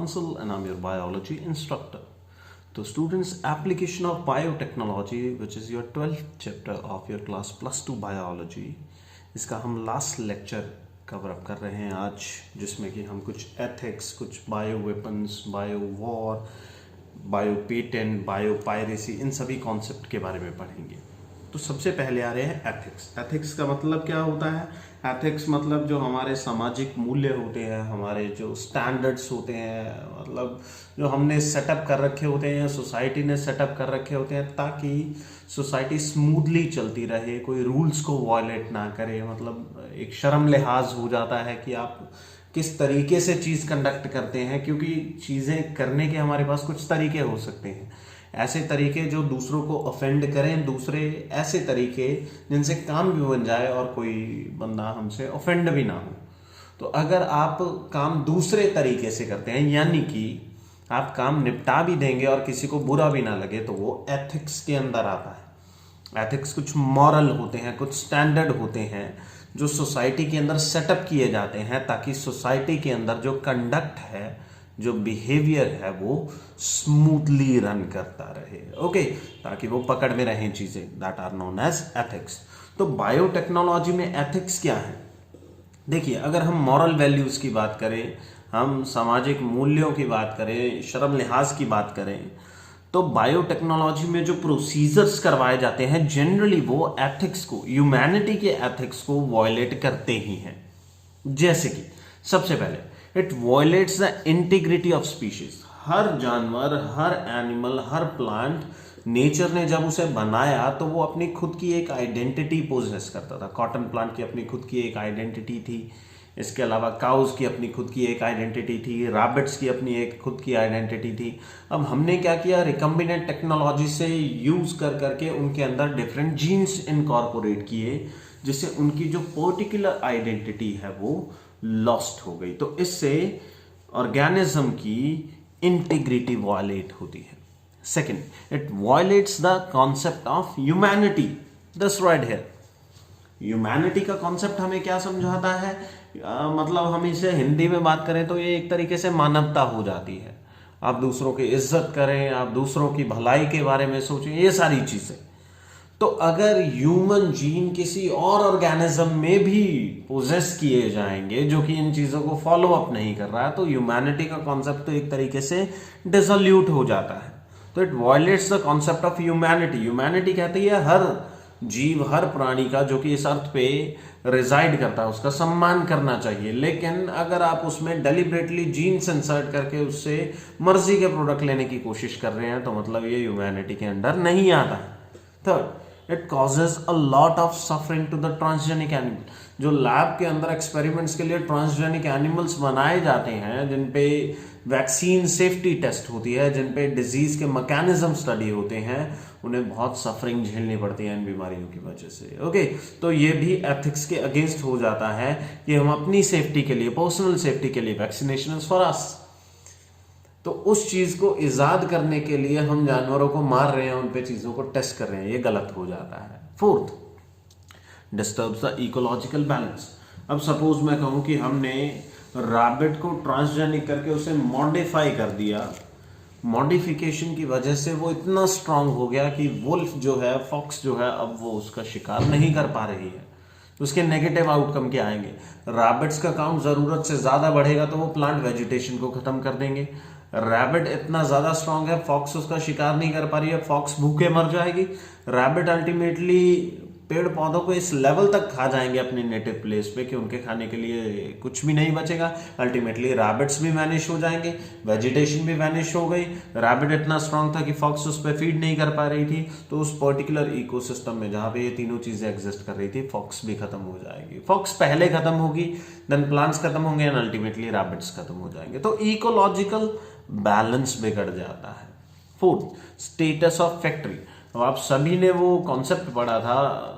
Bansal and I'm your biology instructor. So students, application of biotechnology, which is your 12th chapter of your class plus 2 biology, इसका हम last lecture cover up कर रहे हैं आज, जिसमें कि हम कुछ एथिक्स, कुछ bio weapons, bio war, bio patent, bio piracy, इन सभी कॉन्सेप्ट के बारे में पढ़ेंगे। तो सबसे पहले आ रहे हैं एथिक्स। एथिक्स का मतलब क्या होता है? एथिक्स मतलब जो हमारे सामाजिक मूल्य होते हैं, हमारे जो स्टैंडर्ड्स होते हैं, मतलब जो हमने सेटअप कर रखे होते हैं, सोसाइटी ने सेटअप कर रखे होते हैं ताकि सोसाइटी स्मूथली चलती रहे, कोई रूल्स को वायलेट ना करे। मतलब एक शर्म लिहाज हो जाता है कि आप किस तरीके से चीज़ कंडक्ट करते हैं, क्योंकि चीज़ें करने के हमारे पास कुछ तरीके हो सकते हैं। ऐसे तरीके जो दूसरों को ऑफेंड करें, दूसरे ऐसे तरीके जिनसे काम भी बन जाए और कोई बंदा हमसे ऑफेंड भी ना हो। तो अगर आप काम दूसरे तरीके से करते हैं, यानी कि आप काम निपटा भी देंगे और किसी को बुरा भी ना लगे, तो वो एथिक्स के अंदर आता है। एथिक्स कुछ मॉरल होते हैं, कुछ स्टैंडर्ड होते हैं जो सोसाइटी के अंदर सेटअप किए जाते हैं ताकि सोसाइटी के अंदर जो कंडक्ट है, जो बिहेवियर है, वो स्मूथली रन करता रहे। ओके, ताकि वो पकड़ में रहें चीजें। That are known as ethics. तो बायोटेक्नोलॉजी में एथिक्स क्या है? देखिए, अगर हम मॉरल वैल्यूज की बात करें, हम सामाजिक मूल्यों की बात करें, शर्म लिहाज की बात करें, तो बायोटेक्नोलॉजी में जो प्रोसीजर्स करवाए जाते हैं जनरली वो एथिक्स को, ह्यूमैनिटी के एथिक्स को वायलेट करते ही हैं। जैसे कि सबसे पहले it violates the integrity of species. हर जानवर, हर एनिमल, हर प्लांट, नेचर ने जब उसे बनाया तो वो अपनी खुद की एक आइडेंटिटी पोजेस करता था। कॉटन प्लांट की अपनी खुद की एक आइडेंटिटी थी, इसके अलावा काउज की अपनी खुद की एक आइडेंटिटी थी, रैबिट्स की अपनी एक खुद की आइडेंटिटी थी। अब हमने क्या किया, रिकम्बिनेंट टेक्नोलॉजी से यूज कर करके उनके अंदर डिफरेंट जीन्स इनकॉर्पोरेट किए, जिससे उनकी जो पर्टिकुलर आइडेंटिटी है वो लॉस्ट हो गई। तो इससे ऑर्गेनिज्म की इंटीग्रिटी वायलेट होती है। Second, it violates the concept of humanity. That's right here. Humanity का कॉन्सेप्ट हमें क्या समझाता है? मतलब हम इसे हिंदी में बात करें तो ये एक तरीके से मानवता हो जाती है। आप दूसरों की इज्जत करें, आप दूसरों की भलाई के बारे में सोचें, ये सारी चीजें। तो अगर ह्यूमन जीन किसी और ऑर्गेनिज्म में भी पोजेस किए जाएंगे जो कि इन चीजों को फॉलो अप नहीं कर रहा है, तो ह्यूमैनिटी का कॉन्सेप्ट तो एक तरीके से डिसोल्यूट हो जाता है। तो it violates the concept of humanity. Humanity कहती है हर जीव, हर प्राणी का जो कि इस अर्थ पे रिजाइड करता है, उसका सम्मान करना चाहिए। लेकिन अगर आप उसमें डेलिबरेटली जीन्स इंसर्ट करके उससे मर्जी के प्रोडक्ट लेने की कोशिश कर रहे हैं, तो मतलब ये ह्यूमैनिटी के अंडर नहीं आता है। Third, it causes a lot of suffering to the transgenic animal. जो लैब के अंदर एक्सपेरिमेंट्स के लिए ट्रांसजेनिक एनिमल्स बनाए जाते हैं, जिन पे वैक्सीन सेफ्टी टेस्ट होती है, जिन पे डिजीज के मैकेनिज्म स्टडी होते हैं, उन्हें बहुत सफरिंग झेलनी पड़ती है इन बीमारियों की वजह से। ओके, तो ये भी एथिक्स के अगेंस्ट हो जाता है कि हम अपनी सेफ्टी के लिए, पर्सनल सेफ्टी के लिए, वैक्सीनेशन इज फॉर अस, तो उस चीज को इजाद करने के लिए हम जानवरों को मार रहे हैं, उन पे चीजों को टेस्ट कर रहे हैं, ये गलत हो जाता है। Fourth, disturbs the ecological balance. अब सपोज मैं कहूं कि हमने रैबिट को ट्रांसजेनिक करके उसे मॉडिफाई कर दिया। मॉडिफिकेशन की वजह से वो इतना स्ट्रांग हो गया कि वुल्फ जो है, फॉक्स जो है, अब वो उसका शिकार नहीं कर पा रही है। तो उसके नेगेटिव आउटकम क्या आएंगे? रैबिट्स का काउंट जरूरत से ज्यादा बढ़ेगा तो वो प्लांट वेजिटेशन को खत्म कर देंगे। रैबिट इतना ज्यादा स्ट्रांग है, फॉक्स उसका शिकार नहीं कर पा रही है, फॉक्स भूखे मर जाएगी। रैबिट अल्टीमेटली पेड़ पौधों को इस लेवल तक खा जाएंगे अपने नेटिव प्लेस पे कि उनके खाने के लिए कुछ भी नहीं बचेगा। अल्टीमेटली रैबिट्स भी वैनिश हो जाएंगे, वेजिटेशन भी वैनिश हो गई। रैबिट इतना स्ट्रांग था कि फॉक्स उस पर फीड नहीं कर पा रही थी, तो उस पर्टिकुलर इकोसिस्टम में जहां पे ये तीनों चीजें एग्जिस्ट कर रही थी, फॉक्स भी खत्म हो जाएगी। फॉक्स पहले खत्म होगी, देन प्लांट्स खत्म होंगे एंड अल्टीमेटली रैबिट्स खत्म हो जाएंगे। तो इकोलॉजिकल बैलेंस बिगड़ जाता है। Fourth, status of factory. अब आप सभी ने वो कॉन्सेप्ट पढ़ा था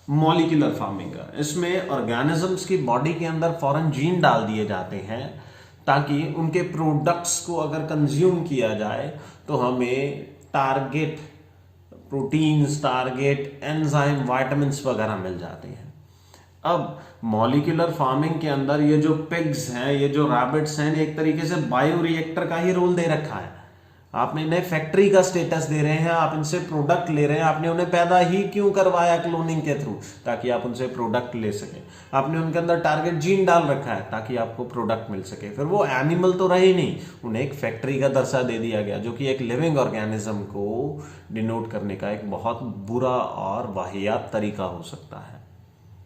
मॉलिक्यूलर फार्मिंग का। इसमें ऑर्गेनिजम्स की बॉडी के अंदर फॉरेन जीन डाल दिए जाते हैं ताकि उनके प्रोडक्ट्स को अगर कंज्यूम किया जाए तो हमें target proteins, target enzyme, vitamins वगैरह मिल जाते हैं। अब मॉलिक्यूलर फार्मिंग के अंदर ये जो पिग्स हैं, ये जो रैबिट्स हैं, एक तरीके से बायो रिएक्टर का ही रोल दे रखा है। आपने इन्हें फैक्ट्री का स्टेटस दे रहे हैं, आप इनसे प्रोडक्ट ले रहे हैं। आपने उन्हें पैदा ही क्यों करवाया क्लोनिंग के थ्रू, ताकि आप उनसे प्रोडक्ट ले सकें। आपने उनके अंदर टारगेट जीन डाल रखा है ताकि आपको प्रोडक्ट मिल सके। फिर वो एनिमल तो रहे नहीं, उन्हें एक फैक्ट्री का दर्जा दे दिया गया, जो कि एक लिविंग ऑर्गेनिज्म को डिनोट करने का एक बहुत बुरा और वाहियात तरीका हो सकता है।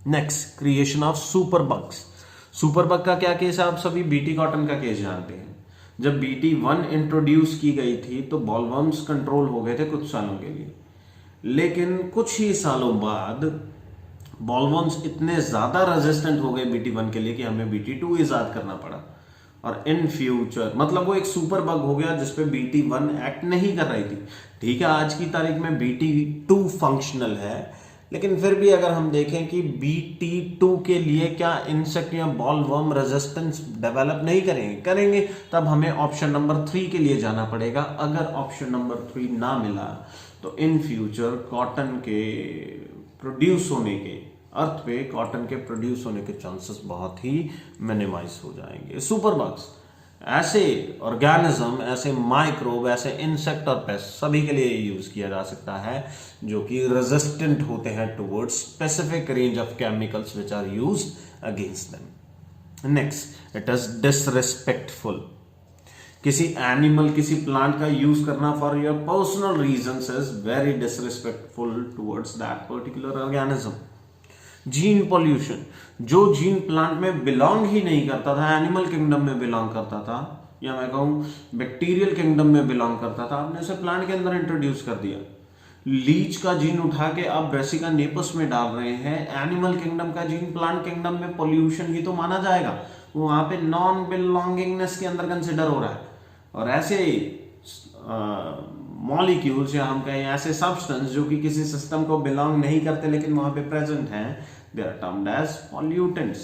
Next, creation of super bugs. Super bug का क्या केस है? आप सभी बीटी कॉटन का केस जानते हैं। जब बीटी 1 इंट्रोड्यूस की गई थी तो बॉलवर्म्स कंट्रोल हो गए थे कुछ सालों के लिए, लेकिन कुछ ही सालों बाद बॉलवर्म्स इतने ज्यादा रेजिस्टेंट हो गए बीटी 1 के लिए कि हमें बीटी 2 इजाद करना पड़ा। और इन फ्यूचर मतलब वो एक सुपर बग हो गया जिसपे बीटी 1 एक्ट नहीं कर रही थी। ठीक है, आज की तारीख में बीटी 2 फंक्शनल है, लेकिन फिर भी अगर हम देखें कि BT2 के लिए क्या इंसेक्ट या बॉलवर्म रेजिस्टेंस डेवलप नहीं करेंगे, तब हमें ऑप्शन नंबर 3 के लिए जाना पड़ेगा। अगर ऑप्शन नंबर 3 ना मिला तो इन फ्यूचर कॉटन के प्रोड्यूस होने के अर्थ पे कॉटन के प्रोड्यूस होने के चांसेस बहुत ही मिनिमाइज हो जाएंगे। सुपर बग्स ऐसे ऑर्गेनिज्म, ऐसे माइक्रोब, ऐसे इंसेक्ट और पेस्ट सभी के लिए यूज किया जा सकता है जो कि रेजिस्टेंट होते हैं towards specific range of chemicals which are used against them. Next, it is disrespectful. किसी एनिमल, किसी प्लांट का यूज करना for your personal reasons is very disrespectful towards that particular organism. Gene pollution, जो gene plant में belong ही नहीं करता था, एनिमल किंगडम में बिलोंग करता था, या मैं कहूं बैक्टीरियल किंगडम में बिलोंग करता था, आपने उसे प्लांट के अंदर इंट्रोड्यूस कर दिया। लीच का जीन उठा के आप ब्रेसिका नेपस में डाल रहे हैं। एनिमल किंगडम का जीन प्लांट किंगडम में पॉल्यूशन ही तो माना जाएगा, वो वहां पे नॉन बिलोंगिंगनेस के अंदर कंसिडर हो रहा है। और ऐसे मॉलिक्यूल्स या हम कहें ऐसे सब्सटेंस जो कि किसी सिस्टम को बिलोंग नहीं करते लेकिन वहां पे प्रेजेंट हैं, they are termed as pollutants.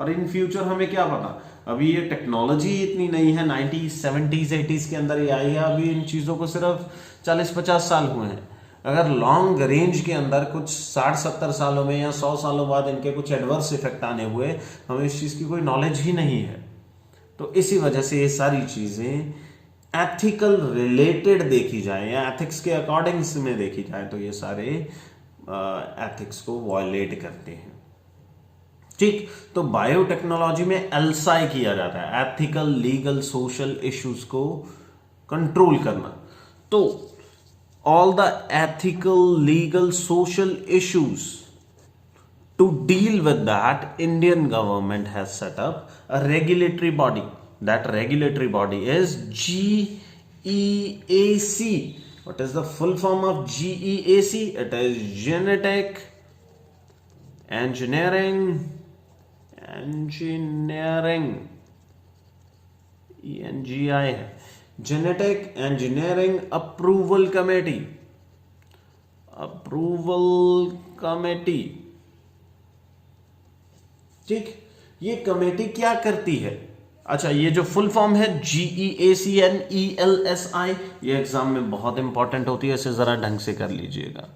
और इन फ्यूचर हमें क्या पता, अभी ये टेक्नोलॉजी इतनी नहीं है, 90s 70s 80s के अंदर ये आई है, अभी इन चीजों को सिर्फ 40-50 साल हुए हैं। अगर लॉन्ग रेंज के अंदर कुछ 60-70 सालों में या 100 सालों बाद इनके कुछ एडवर्स इफेक्ट आने हुए, हमें इस चीज की कोई नॉलेज ही नहीं है। तो इसी वजह से ये सारी चीजें एथिकल रिलेटेड देखी जाए या एथिक्स के अकॉर्डिंग में देखी जाए तो ये सारे एथिक्स को वायलेट करते हैं। ठीक, तो बायोटेक्नोलॉजी में एल्साई किया जाता है, एथिकल, लीगल, सोशल इश्यूज को कंट्रोल करना। तो all the ethical, legal, social issues, to deal with that, Indian government has set up a regulatory body. That regulatory body is GEAC. What is the full form of GEAC? It is Genetic Engineering ENGI है, Genetic Engineering Approval Committee। ठीक, ये committee क्या करती है? अच्छा, ये जो full form है GEACNELSI, ये एग्जाम में बहुत इंपॉर्टेंट होती है, इसे जरा ढंग से कर लीजिएगा।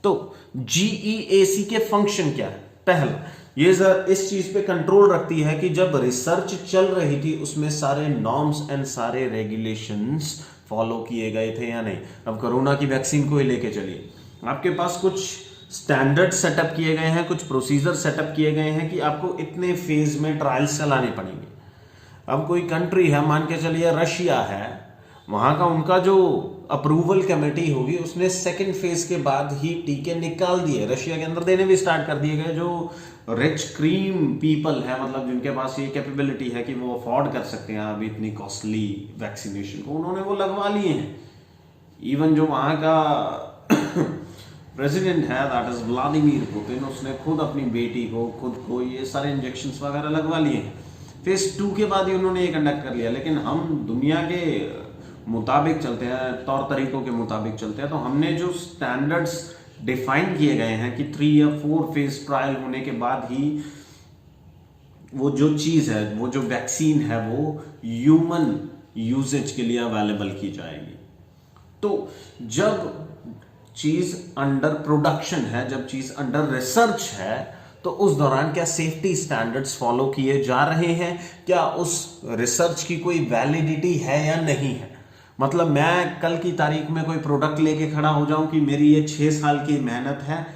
तो GEAC के फंक्शन क्या है? पहला, ये इस चीज पे कंट्रोल रखती है कि जब रिसर्च चल रही थी उसमें सारे नॉर्म्स एंड सारे रेगुलेशंस फॉलो किए गए थे या नहीं। अब कोरोना की वैक्सीन को ही लेके चलिए, आपके पास कुछ स्टैंडर्ड सेटअप किए गए हैं, कुछ प्रोसीजर सेटअप किए गए हैं कि आपको इतने फेज में ट्रायल्स चलाने पड़ेंगे। अब कोई कंट्री है, मान के चलिए रशिया है, वहां का उनका जो अप्रूवल कमेटी होगी उसने सेकंड फेज के बाद ही टीके निकाल दिए, रशिया के अंदर देने भी स्टार्ट कर दिए गए। जो रिच क्रीम पीपल है, मतलब जिनके पास ये कैपेबिलिटी है कि वो अफोर्ड कर सकते हैं अभी इतनी कॉस्टली वैक्सीनेशन को, उन्होंने वो लगवा लिए हैं। इवन जो वहां का प्रेसिडेंट है, दैट इज व्लादिमीर पुतिन, उसने खुद अपनी बेटी को, खुद को ये सारे इंजेक्शंस वगैरह लगवा लिए हैं। फेज 2 के बाद ही उन्होंने ये कंडक्ट कर लिया। लेकिन हम दुनिया के मुताबिक चलते हैं, तौर तरीकों के मुताबिक चलते हैं, तो हमने जो स्टैंडर्ड्स डिफाइन किए गए हैं कि 3 या 4 फेज ट्रायल होने के बाद ही वो जो चीज है, वो जो वैक्सीन है, वो ह्यूमन यूजेज के लिए अवेलेबल की जाएगी। तो जब चीज अंडर प्रोडक्शन है, जब चीज अंडर रिसर्च है, तो उस दौरान क्या सेफ्टी स्टैंडर्ड्स फॉलो किए जा रहे हैं, क्या उस रिसर्च की कोई वैलिडिटी है या नहीं है। मतलब मैं कल की तारीख में कोई प्रोडक्ट लेके खड़ा हो जाऊं कि मेरी ये 6 साल की मेहनत है,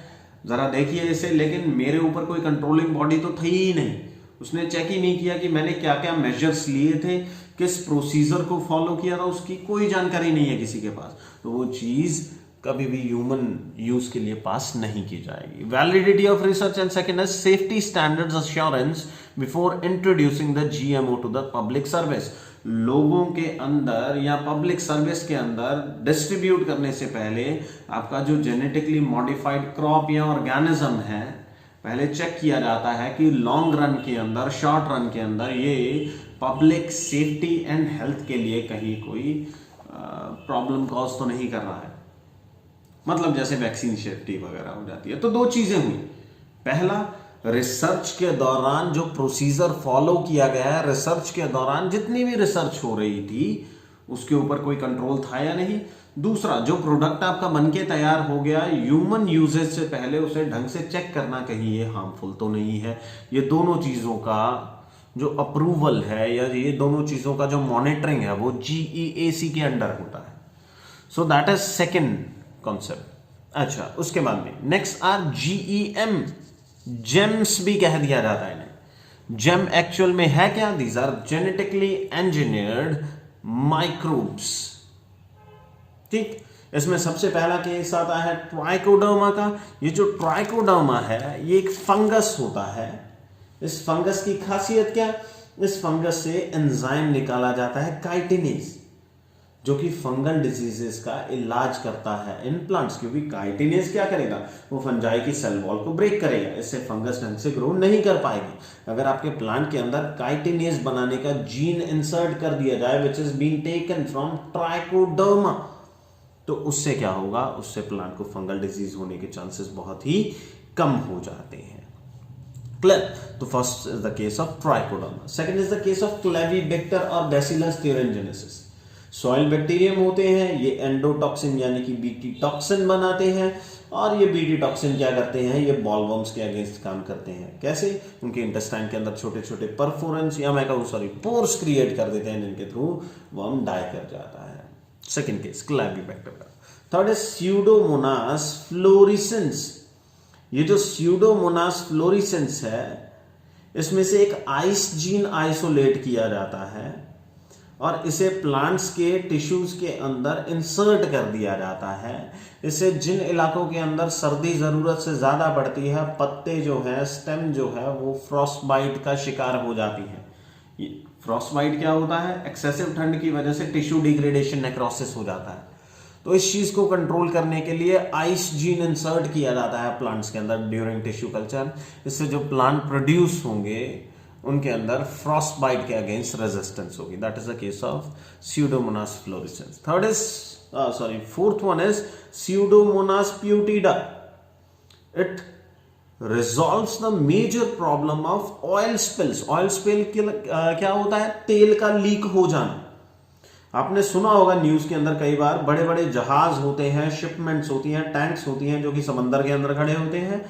जरा देखिए इसे, लेकिन मेरे ऊपर कोई कंट्रोलिंग बॉडी तो थी ही नहीं, उसने चेक ही नहीं किया कि मैंने क्या क्या मेजर्स लिए थे, किस प्रोसीजर को फॉलो किया था, उसकी कोई जानकारी नहीं है किसी के पास, तो वो चीज कभी भी ह्यूमन यूज के लिए पास नहीं की जाएगी। Validity of research and second है safety standards assurance before introducing the GMO to the public service. लोगों के अंदर या पब्लिक सर्विस के अंदर डिस्ट्रीब्यूट करने से पहले आपका जो जेनेटिकली मॉडिफाइड क्रॉप या ऑर्गेनिज्म है, पहले चेक किया जाता है कि लॉन्ग रन के अंदर, शॉर्ट रन के अंदर ये पब्लिक सेफ्टी एंड हेल्थ के लिए कहीं कोई प्रॉब्लम कॉज तो नहीं कर रहा है। मतलब जैसे वैक्सीन सेफ्टी वगैरह हो जाती है। तो दो चीजें हुई, पहला रिसर्च के दौरान जो प्रोसीजर फॉलो किया गया है, रिसर्च के दौरान जितनी भी रिसर्च हो रही थी उसके ऊपर कोई कंट्रोल था या नहीं। दूसरा, जो प्रोडक्ट आपका बनके तैयार हो गया, ह्यूमन यूजेज से पहले उसे ढंग से चेक करना कहीं ये हार्मफुल तो नहीं है। ये दोनों चीजों का जो अप्रूवल है या ये दोनों चीजों का जो मॉनिटरिंग है वो GEAC के अंडर होता है। So that is second concept. अच्छा, उसके बाद में नेक्स्ट आर GEM, जेम्स भी कह दिया जाता है इन्हें। जेम एक्चुअल में है क्या? These are genetically engineered microbes. ठीक, इसमें सबसे पहला केस आता है ट्राइकोडर्मा का। ये जो ट्राइकोडर्मा है ये एक फंगस होता है। इस फंगस की खासियत क्या? इस फंगस से एंजाइम निकाला जाता है काइटिनेज, जो कि फंगल डिजीजेस का इलाज करता है इन प्लांट्स। क्योंकि काइटिनेज क्या करेगा? वो फंजाई की सेल वॉल को ब्रेक करेगा, इससे फंगस ढंग से ग्रो नहीं कर पाएगी। अगर आपके प्लांट के अंदर काइटिनेज बनाने का जीन इंसर्ट कर दिया जाए which is been taken from Trichoderma, तो उससे क्या होगा? उससे प्लांट को फंगल डिजीज होने के चांसेस बहुत ही कम हो जाते हैं। क्लियर? तो first is the case of trichoderma. Second is the case of clavibacter और बैसिलस thuringiensis। सॉइल बैक्टीरियम होते हैं, ये एंडोटॉक्सिन यानी कि बीटी टॉक्सिन बनाते हैं, और ये बीटी टॉक्सिन क्या करते हैं? ये बॉलवर्म्स के अगेंस्ट काम करते हैं। कैसे? उनके इंटेस्टाइन के अंदर छोटे छोटे परफोरेंस या मैं कहूं सॉरी पोर्स क्रिएट कर देते हैं, जिनके थ्रू वर्म डाई कर जाता है। सेकेंड केस क्लेवीबैक्टर का। थर्ड है स्यूडोमोनास फ्लोरिसेंस। ये जो स्यूडोमोनास फ्लोरिसेंस है, इसमें से एक आइस जीन आइसोलेट किया जाता है और इसे प्लांट्स के टिश्यूज के अंदर इंसर्ट कर दिया जाता है। इससे जिन इलाकों के अंदर सर्दी जरूरत से ज्यादा पड़ती है, पत्ते जो है, स्टेम जो है, वो फ्रॉस्ट बाइट का शिकार हो जाती है। फ्रॉस्ट बाइट क्या होता है? एक्सेसिव ठंड की वजह से टिश्यू डिग्रेडेशन, नेक्रोसिस हो जाता है। तो इस चीज को कंट्रोल करने के लिए आइस जीन इंसर्ट किया जाता है प्लांट्स के अंदर ड्यूरिंग टिश्यू कल्चर। इससे जो प्लांट प्रोड्यूस होंगे उनके अंदर फ्रॉस्ट बाइट के अगेंस्ट रेजिस्टेंस होगी। That is the case of Pseudomonas fluorescens. Third is fourth one is Pseudomonas putida. It resolves the major problem of oil spills. Oil spill क्या होता है? तेल का लीक हो जाना। आपने सुना होगा न्यूज के अंदर कई बार, बड़े बड़े जहाज होते हैं, शिपमेंट्स होती हैं, टैंक्स होती हैं, जो कि समंदर के अंदर खड़े होते हैं।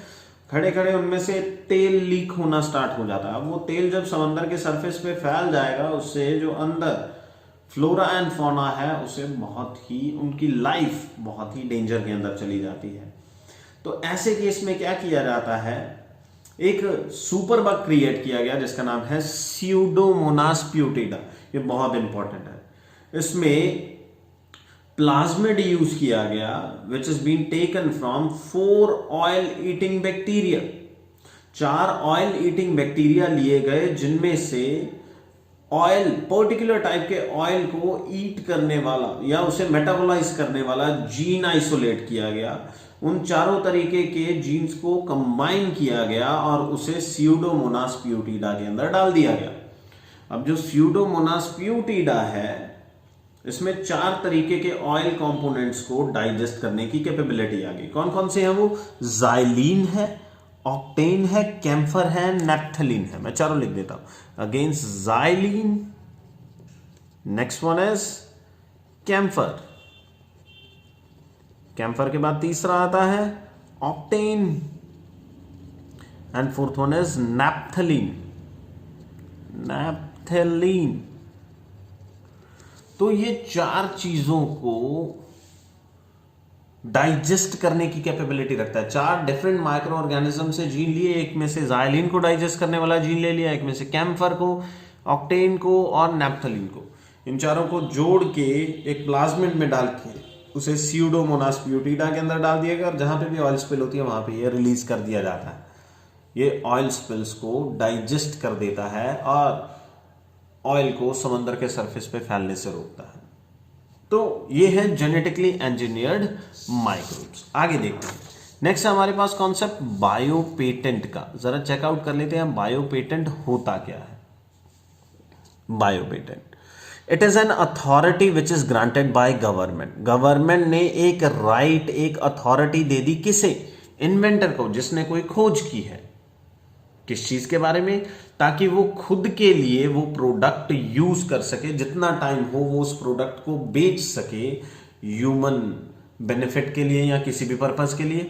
खड़े खड़े उनमें से तेल लीक होना स्टार्ट हो जाता है। वो तेल जब समंदर के सरफेस पे फैल जाएगा, उससे जो अंदर फ्लोरा एंड फौना है उसे बहुत ही, उनकी लाइफ बहुत ही डेंजर के अंदर चली जाती है। तो ऐसे केस में क्या किया जाता है? एक सुपर बग क्रिएट किया गया जिसका नाम है स्यूडोमोनास प्यूटिडा। ये बहुत इंपॉर्टेंट है। इसमें प्लाज्मिड यूज किया गया which is been taken from 4 oil eating bacteria. 4 oil eating bacteria लिए गए, जिनमें से ऑयल, पर्टिकुलर टाइप के ऑयल को ईट करने वाला या उसे मेटाबोलाइज करने वाला जीन आइसोलेट किया गया। उन चारों तरीके के जीन्स को कंबाइन किया गया और उसे स्यूडोमोनास प्यूटिडा के अंदर डाल दिया गया। अब जो स्यूडोमोनास प्यूटिडा है, इसमें 4 तरीके के ऑयल कंपोनेंट्स को डाइजेस्ट करने की कैपेबिलिटी आ गई। कौन कौन से हैं वो? जाइलीन है, ऑक्टेन है, कैम्फर है, नेप्थलीन है। मैं चारों लिख देता हूं। Against xylene, next one is camphor. Camphor के बाद तीसरा आता है octane, and fourth one is naphthalene. Naphthalene. तो ये चार चीजों को डाइजेस्ट करने की कैपेबिलिटी रखता है। चार डिफरेंट माइक्रो ऑर्गेनिज्म से जीन लिए, एक में से जाइलिन को डाइजेस्ट करने वाला जीन ले लिया, एक में से कैम्फर को, ऑक्टेन को और नैप्थलीन को। इन चारों को जोड़ के एक प्लाज्मिड में डाल के उसे स्यूडोमोनास प्यूटिडा के अंदर डाल दिया गया और जहां पे भी ऑयल स्पिल होती है वहां पे ये रिलीज कर दिया जाता है। ये ऑयल स्पिल्स को डाइजेस्ट कर देता है और ऑयल को समंदर के सरफेस पे फैलने से रोकता है। तो ये है जेनेटिकली इंजीनियर्ड माइक्रोब्स। आगे देखते हैं। नेक्स्ट हमारे पास कॉन्सेप्ट बायो पेटेंट का। जरा चेकआउट कर लेते हैं बायो पेटेंट होता क्या है। Bio patent, it is an authority which is granted by government. Government ने एक राइट, एक अथॉरिटी दे दी किसे? इन्वेंटर को, जिसने कोई खोज की है। किस चीज के बारे में? ताकि वो खुद के लिए वो प्रोडक्ट यूज कर सके, जितना टाइम हो वो उस प्रोडक्ट को बेच सके, ह्यूमन बेनिफिट के लिए या किसी भी पर्पस के लिए।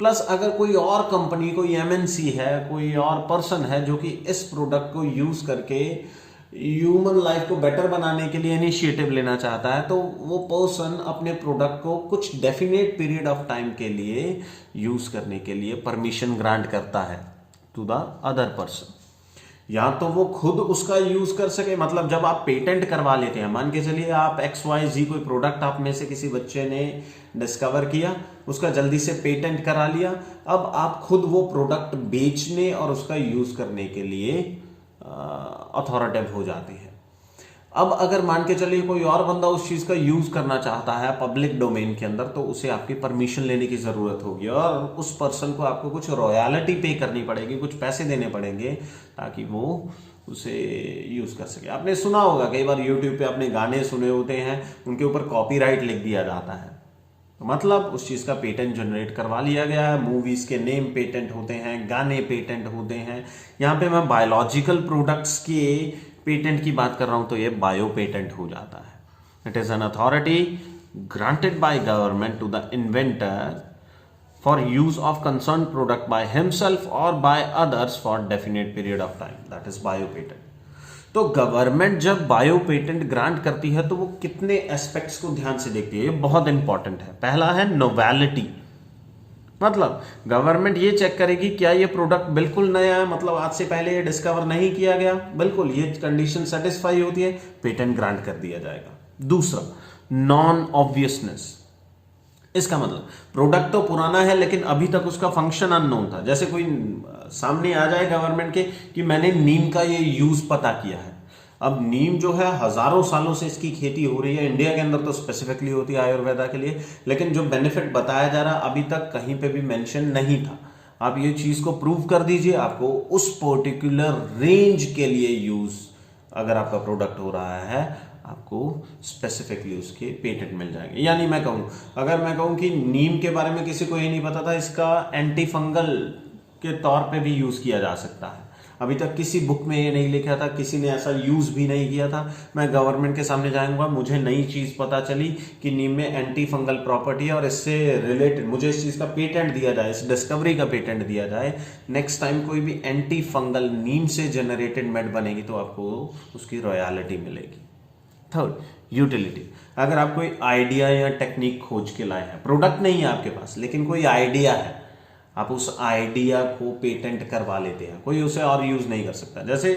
प्लस अगर कोई और कंपनी, कोई एमएनसी है, कोई और पर्सन है जो कि इस प्रोडक्ट को यूज करके ह्यूमन लाइफ को बेटर बनाने के लिए इनिशिएटिव लेना चाहता है, तो वो पर्सन अपने प्रोडक्ट को कुछ डेफिनेट पीरियड ऑफ टाइम के लिए यूज करने के लिए परमिशन ग्रांट करता है टू द अदर पर्सन, या तो वो खुद उसका यूज कर सके। मतलब जब आप पेटेंट करवा लेते हैं, मान के चलिए आप XYZ कोई प्रोडक्ट आप में से किसी बच्चे ने डिस्कवर किया, उसका जल्दी से पेटेंट करा लिया, अब आप खुद वो प्रोडक्ट बेचने और उसका यूज करने के लिए अथॉरिटेटिव हो जाते हैं। अब अगर मान के चलिए कोई और बंदा उस चीज का यूज करना चाहता है पब्लिक डोमेन के अंदर, तो उसे आपकी परमिशन लेने की जरूरत होगी और उस पर्सन को आपको कुछ रॉयल्टी पे करनी पड़ेगी, कुछ पैसे देने पड़ेंगे ताकि वो उसे यूज कर सके। आपने सुना होगा कई बार यूट्यूब पे आपने गाने सुने होते हैं, उनके ऊपर कॉपीराइट लिख दिया जाता है, मतलब उस चीज का पेटेंट जनरेट करवा लिया गया है। मूवीज के नेम पेटेंट होते हैं, गाने पेटेंट होते हैं। यहां पे मैं बायोलॉजिकल प्रोडक्ट्स के पेटेंट की बात कर रहा हूं तो ये बायो पेटेंट हो जाता है। It is an authority granted by government to the inventor for use of concern product by himself और by others for definite period of time, that is bio patent. तो गवर्नमेंट जब bio patent grant करती है तो वो कितने aspects को ध्यान से देखती है, ये बहुत इंपॉर्टेंट है। पहला है नोवेलिटी, मतलब गवर्नमेंट ये चेक करेगी क्या ये प्रोडक्ट बिल्कुल नया है, मतलब आज से पहले ये डिस्कवर नहीं किया गया, बिल्कुल ये कंडीशन सेटिस्फाई होती है, पेटेंट ग्रांट कर दिया जाएगा। दूसरा, नॉन ऑब्वियसनेस, इसका मतलब प्रोडक्ट तो पुराना है लेकिन अभी तक उसका फंक्शन अननोन था। जैसे कोई सामने आ जाए गवर्नमेंट के कि मैंने नीम का ये यूज पता किया है। अब नीम जो है हजारों सालों से इसकी खेती हो रही है, इंडिया के अंदर तो स्पेसिफिकली होती है आयुर्वेदा के लिए, लेकिन जो बेनिफिट बताया जा रहा अभी तक कहीं पे भी मेंशन नहीं था। आप ये चीज को प्रूव कर दीजिए, आपको उस पर्टिकुलर रेंज के लिए यूज अगर आपका प्रोडक्ट हो रहा है, आपको स्पेसिफिकली उसके पेटेंट मिल जाएंगे। यानी मैं कहूं, अगर मैं कहूं कि नीम के बारे में किसी को ये नहीं पता था, इसका एंटी फंगल के तौर पे भी यूज किया जा सकता है, अभी तक किसी बुक में ये नहीं लिखा था, किसी ने ऐसा यूज भी नहीं किया था। मैं गवर्नमेंट के सामने जाऊंगा, मुझे नई चीज पता चली कि नीम में एंटी फंगल प्रॉपर्टी है और इससे रिलेटेड मुझे इस चीज का पेटेंट दिया जाए, इस डिस्कवरी का पेटेंट दिया जाए। नेक्स्ट टाइम कोई भी एंटी फंगल नीम से जनरेटेड मेड बनेगी तो आपको उसकी रॉयल्टी मिलेगी। थर्ड, यूटिलिटी, अगर आप कोई आइडिया या टेक्निक खोज के लाए हैं, प्रोडक्ट नहीं है आपके पास लेकिन कोई आइडिया है, आप उस आइडिया को पेटेंट करवा लेते हैं, कोई उसे और यूज नहीं कर सकता। जैसे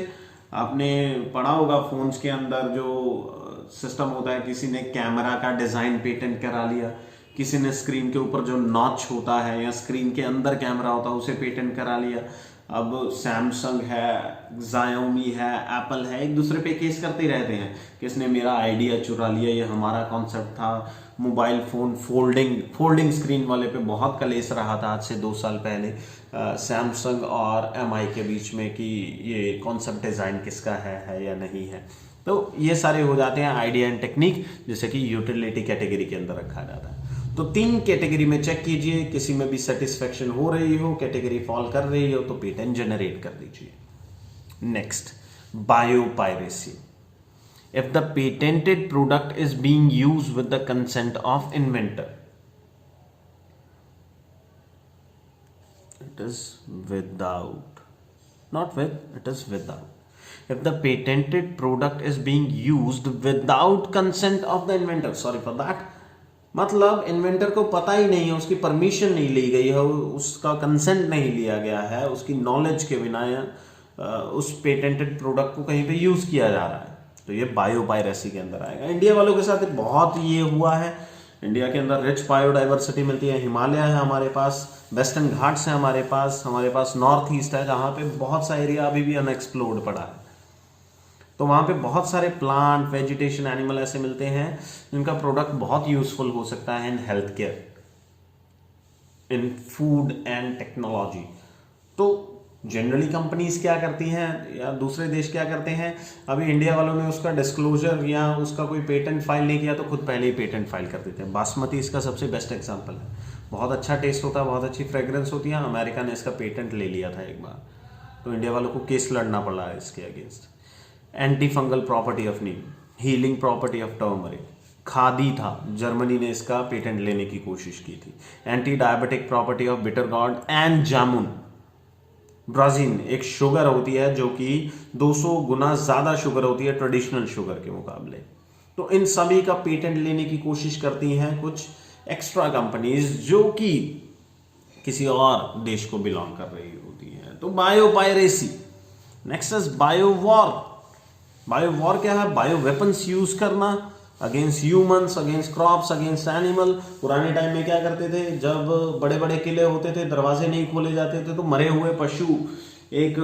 आपने पढ़ा होगा फोन्स के अंदर जो सिस्टम होता है, किसी ने कैमरा का डिजाइन पेटेंट करा लिया, किसी ने स्क्रीन के ऊपर जो नॉच होता है या स्क्रीन के अंदर कैमरा होता है उसे पेटेंट करा लिया। अब सैमसंग है, Xiaomi है, एप्पल है, एक दूसरे पे केस करते ही रहते हैं कि इसने मेरा आइडिया चुरा लिया, ये हमारा कॉन्सेप्ट था। मोबाइल फोन फोल्डिंग स्क्रीन वाले पे बहुत कलेस रहा था आज से 2 साल पहले सैमसंग और MI के बीच में कि ये कॉन्सेप्ट डिजाइन किसका है या नहीं है। तो ये सारे हो जाते हैं आइडिया एंड टेक्निक, जिसे कि यूटिलिटी कैटेगरी के अंदर रखा जाता है। तो 3 कैटेगरी में चेक कीजिए, किसी में भी सेटिस्फेक्शन हो रही हो, कैटेगरी फॉल कर रही हो तो पेटेंट जनरेट कर दीजिए। Next, biopiracy, if the patented product is being used with the consent of inventor, it is without, not with, it is without. If the patented product is being used without consent of the inventor, sorry for that, मतलब inventor को पता ही नहीं है, उसकी permission नहीं ली गई है, उसका कंसेंट नहीं लिया गया है, उसकी नॉलेज के बिना उस पेटेंटेड प्रोडक्ट को कहीं पे यूज किया जा रहा है, तो ये बायोपायरेसी के अंदर आएगा। इंडिया वालों के साथ बहुत ये हुआ है। इंडिया के अंदर रिच बायोडाइवर्सिटी मिलती है, हिमालय है हमारे पास, वेस्टर्न घाट्स है हमारे पास नॉर्थ ईस्ट है, जहाँ पे बहुत सा एरिया अभी भी अनएक्सप्लोर्ड पड़ा है। तो वहाँ पे बहुत सारे प्लांट, वेजिटेशन, एनिमल ऐसे मिलते हैं जिनका प्रोडक्ट बहुत यूजफुल हो सकता है in health care, in food and technology. तो जनरली कंपनीज क्या करती हैं या दूसरे देश क्या करते हैं, अभी इंडिया वालों ने उसका डिस्क्लोजर या उसका कोई पेटेंट फाइल नहीं किया तो खुद पहले ही पेटेंट फाइल कर देते हैं। बासमती इसका सबसे बेस्ट एग्जांपल है, बहुत अच्छा टेस्ट होता है, बहुत अच्छी फ्रेग्रेंस होती है, अमेरिका ने इसका पेटेंट ले लिया था एक बार, तो इंडिया वालों को केस लड़ना पड़ा है इसके against. Anti fungal property of Neem, healing property of turmeric, khadi था, जर्मनी ने इसका पेटेंट लेने की कोशिश की थी। Anti diabetic property of bitter gourd and jamun, brazzein एक शुगर होती है जो कि 200 गुना ज्यादा शुगर होती है ट्रेडिशनल शुगर के मुकाबले, तो इन सभी का पेटेंट लेने की कोशिश करती हैं कुछ एक्स्ट्रा कंपनीज जो कि किसी और देश को बिलोंग कर रही होती हैं। तो biopiracy. Next is biowar. Biowar क्या है? बायो वेपन्स यूज करना against humans, against crops, against animal. पुराने टाइम में क्या करते थे, जब बड़े बड़े किले होते थे, दरवाजे नहीं खोले जाते थे, तो मरे हुए पशु एक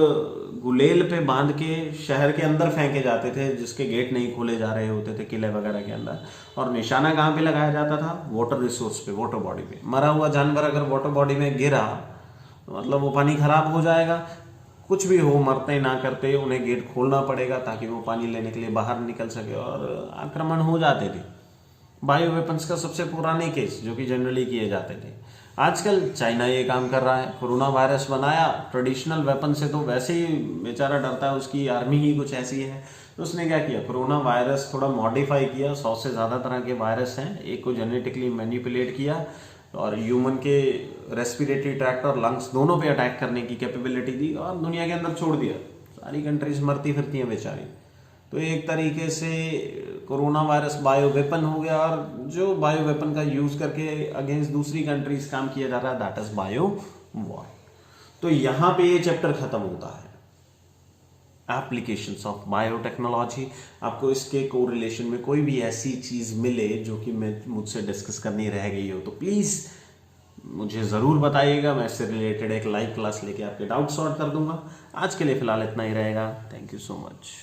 गुलेल पे बांध के शहर के अंदर फेंके जाते थे, जिसके गेट नहीं खोले जा रहे होते थे किले वगैरह के अंदर। और निशाना कहाँ पे लगाया जाता था? वाटर रिसोर्स पे, वाटर बॉडी पे। मरा हुआ जानवर अगर वाटर बॉडी में गिरा मतलब वो पानी खराब हो जाएगा। कुछ भी हो, मरते ना करते, उन्हें गेट खोलना पड़ेगा ताकि वो पानी लेने के लिए बाहर निकल सके, और आक्रमण हो जाते थे। बायो वेपन्स का सबसे पुराने केस जो कि जनरली किए जाते थे। आजकल चाइना ये काम कर रहा है, कोरोना वायरस बनाया। ट्रेडिशनल वेपन से तो वैसे ही बेचारा डरता है, उसकी आर्मी ही कुछ ऐसी है। तो उसने क्या किया, कोरोना वायरस थोड़ा मॉडिफाई किया। 100 से ज़्यादा तरह के वायरस हैं, एक को जेनेटिकली मैनिपुलेट किया और ह्यूमन के रेस्पिरेटरी ट्रैक्ट और लंग्स दोनों पे अटैक करने की कैपेबिलिटी दी और दुनिया के अंदर छोड़ दिया। सारी कंट्रीज मरती फिरती हैं बेचारी। तो एक तरीके से कोरोना वायरस बायो वेपन हो गया, और जो बायो वेपन का यूज करके अगेंस्ट दूसरी कंट्रीज काम किया जा रहा है, दैट इज बायो वॉर। तो यहां पे ये चैप्टर खत्म होता है, एप्लीकेशंस ऑफ बायोटेक्नोलॉजी। आपको इसके कोरिलेशन में कोई भी ऐसी चीज मिले जो कि मुझसे डिस्कस करनी रह गई हो तो प्लीज मुझे जरूर बताइएगा। मैं इससे रिलेटेड एक लाइव क्लास लेके आपके डाउट सॉर्ट कर दूंगा। आज के लिए फिलहाल इतना ही रहेगा। Thank you so much.